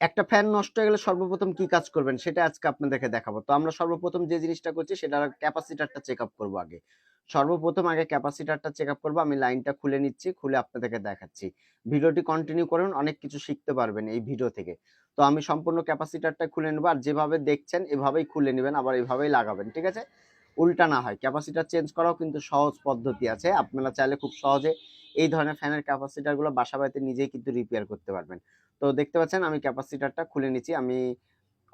একটা ফ্যান নষ্ট হয়ে গেলে সর্বপ্রথম কি কাজ করবেন সেটা আজকে আপনাদেরকে দেখাবো। তো আমরা সর্বপ্রথম যে জিনিসটা করছি সেটা ক্যাপাসিটরটা চেক আপ করবো আগে। সর্বপ্রথম আগে ক্যাপাসিটরটা চেক আপ করবো। আমি লাইনটা খুলে নিচ্ছি, খুলে আপনাদেরকে দেখাচ্ছি। ভিডিওটি কন্টিনিউ করুন, অনেক কিছু শিখতে পারবেন এই ভিডিও থেকে। তো আমি সম্পূর্ণ ক্যাপাসিটরটা খুলে নেবো, আর যেভাবে দেখছেন এভাবেই খুলে নেবেন, আবার এভাবেই লাগাবেন, ঠিক আছে? উল্টা না হয়। ক্যাপাসিটর চেঞ্জ করাও কিন্তু সহজ পদ্ধতি আছে, আপনারা চাইলে খুব সহজে এই ধরনের ফ্যানের ক্যাপাসিটরগুলো বাসা বাড়িতে নিজেই কিন্তু রিপেয়ার করতে পারবেন। তো দেখতে পাচ্ছেন আমি ক্যাপাসিটরটা খুলে নিচ্ছি। আমি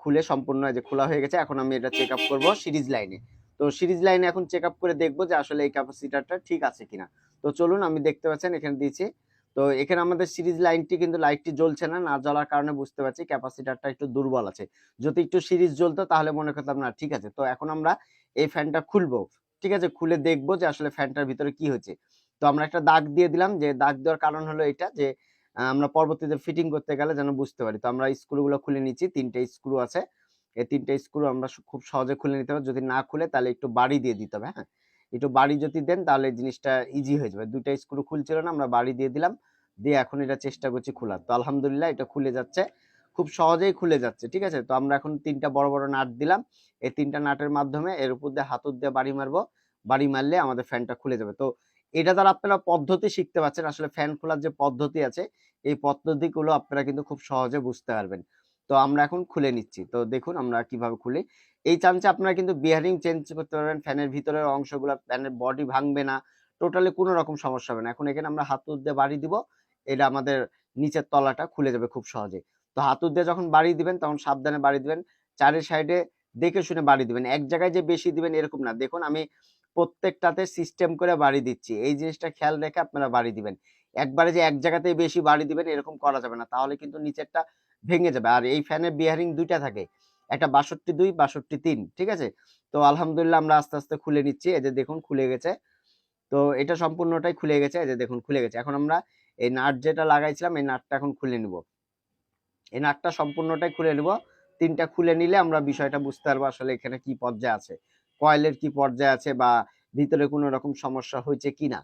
খুলে সম্পূর্ণ এই যে খোলা হয়ে গেছে। এখন আমি এটা চেক আপ করবো সিরিজ লাইনে। তো সিরিজ লাইনে এখন চেক আপ করে দেখবো যে আসলে এই ক্যাপাসিটরটা ঠিক আছে কিনা। তো চলুন, আমি দেখতে পাচ্ছেন এখানে দিয়েছি। তো এখানে আমাদের সিরিজ লাইনটি কিন্তু লাইটটি জ্বলছে না, না জ্বলার কারণে বুঝতে পারছি ক্যাপাসিটরটা একটু দুর্বল আছে। যদি একটু সিরিজ জ্বলতো তাহলে মনে করতাম না ঠিক আছে। তো এখন আমরা এই ফ্যানটা খুলবো, ঠিক আছে? খুলে দেখবো যে আসলে ফ্যানটার ভিতরে কি হয়েছে। তো আমরা একটা দাগ দিয়ে দিলাম, যে দাগ দেওয়ার কারণ হলো এটা যে আমরা পরবর্তীতে ফিটিং করতে গেলে যেন বুঝতে পারি। তো আমরা স্ক্রুগুলো খুলে নিচ্ছি, ৩ টে স্ক্রু আছে। এই ৩ টে স্ক্রু আমরা খুব সহজে খুলে নিতে হবে। যদি না খুলে তাহলে একটু বাড়ি দিয়ে দিতে হবে, হ্যাঁ? একটু বাড়ি যদি দেন তাহলে জিনিসটা ইজি হয়ে যাবে। ২ টা স্ক্রু খুলছিল না, আমরা বাড়ি দিয়ে দিলাম। দিয়ে এখন এটা চেষ্টা করছি খোলার। তো আলহামদুলিল্লাহ এটা খুলে যাচ্ছে। খুব সহজেই খুলে যাচ্ছে, ঠিক আছে? তো আমরা এখন ৩ টা বড়, বড় নাট দিলাম। এই ৩ টা নাটের মাধ্যমে এর উপর দিয়ে হাতুড় দিয়ে বাড়ি মারবো। বাড়ি মারলে আমাদের ফ্যানটা খুলে যাবে। তো এটা দ্বারা আপনারা পদ্ধতি শিখতে পারছেন। আসলে ফ্যান খোলার যে পদ্ধতি আছে, এই পদ্ধতিগুলো আপনারা কিন্তু খুব সহজে বুঝতে পারবেন। তো আমরা এখন খুলে নিচ্ছি। তো দেখুন আমরা কিভাবে খুলি। এই চান্সে আপনারা কিন্তু বিয়ারিং চেঞ্জ করতে পারবেন। ফ্যানের ভিতরের অংশগুলা, ফ্যানের বডি ভাঙবে না। টোটালি কোনো রকম সমস্যা হবে না। এখন এখানে আমরা হাতুড় দিয়ে বাড়ি দিব। এটা আমাদের নিচের তলাটা খুলে যাবে খুব সহজে। তো হাতুড় দিয়ে যখন বাড়ি দিবেন তখন সাবধানে বাড়ি দিবেন। চারি সাইডে দেখে শুনে বাড়ি দিবেন। এক জায়গায় যে বেশি দিবেন এরকম না। দেখুন আমি প্রত্যেকটাতে সিস্টেম করে বাড়ি দিচ্ছি। এই জিনিসটা খেয়াল রেখে আপনারা বাড়ি দিবেন। একবারে যে এক জায়গাতেই বেশি বাড়ি দিবেন এরকম করা যাবে না। তাহলে কিন্তু নিচেরটা ভেঙে যাবে। আর এই ফ্যানের বিয়ারিং ২ টা থাকে। একটা ৬২/২, ৬২/৩, ঠিক আছে? তো আলহামদুলিল্লাহ আমরা আস্তে, আস্তে খুলে নিচ্ছি। এই যে দেখুন খুলে গেছে। তো এটা সম্পূর্ণটাই খুলে গেছে। এই যে দেখুন খুলে গেছে। এখন আমরা এই নাট যেটা লাগাইছিলাম এই নাটটা এখন খুলে নিব। এই নাটটা সম্পূর্ণটাই খুলে নিব। ৩ টা খুলে নিলে আমরা বিষয়টা বুঝতে পারবো আসলে এখানে কি পর্যায়ে আছে। কয়েলের কি পর্যায়ে আছে বা ভিতরে কোনো রকম সমস্যা হয়েছে কিনা।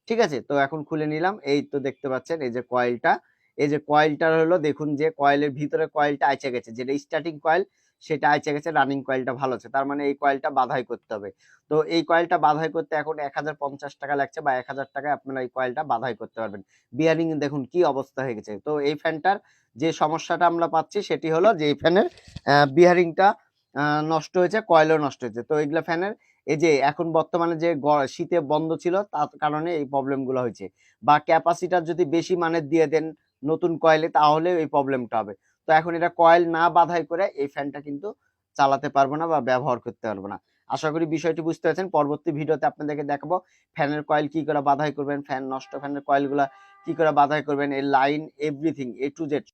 ঠিক আছে? তো এখন খুলে নিলাম। এই তো দেখতে পাচ্ছেন এই যে কয়েলটা। এই যে কয়েলটার হলো দেখুন যে কয়েলের ভিতরে কয়েলটা আইচা গেছে। যেটা স্টার্টিং কয়েল সেটা আইচা গেছে, রানিং কয়েলটা ভালো আছে। তার মানে এই কয়েলটা বাধাই করতে হবে। তো এই কয়েলটা বাধাই করতে এখন ৳১,০৫০ লাগছে বা ৳১,০০০ আপনারা এই কয়েলটা বাধাই করতে পারবেন। বিয়ারিং দেখুন কি অবস্থা হয়ে গেছে। তো এই ফ্যানটার যে সমস্যাটা আমরা পাচ্ছি সেটি হলো যে এই ফ্যানের বিয়ারিংটা নষ্ট হয়েছে, কয়েলও নষ্ট হয়েছে। তো এগুলা ফ্যানের এই যে এখন বর্তমানে যে শীতে বন্ধ ছিল তার কারণে এই প্রবলেম গুলো হয়েছে। বা ক্যাপাসিটার যদি বেশি মানের দিয়ে দেন নতুন কয়েলে তাহলে এই প্রবলেমটা হবে। তো এখন এটা কয়েল না বাধাই করে এই ফ্যানটা কিন্তু চালাতে পারবো না বা ব্যবহার করতে পারবো না। আশা করি বিষয়টি বুঝতে পেরেছেন। পরবর্তী ভিডিওতে আপনাদেরকে দেখাবো ফ্যানের কয়েল কি করে বাধাই করবেন, ফ্যান নষ্ট ফ্যানের কয়েলগুলা কি করে বাধাই করবেন, এর line everything A to Z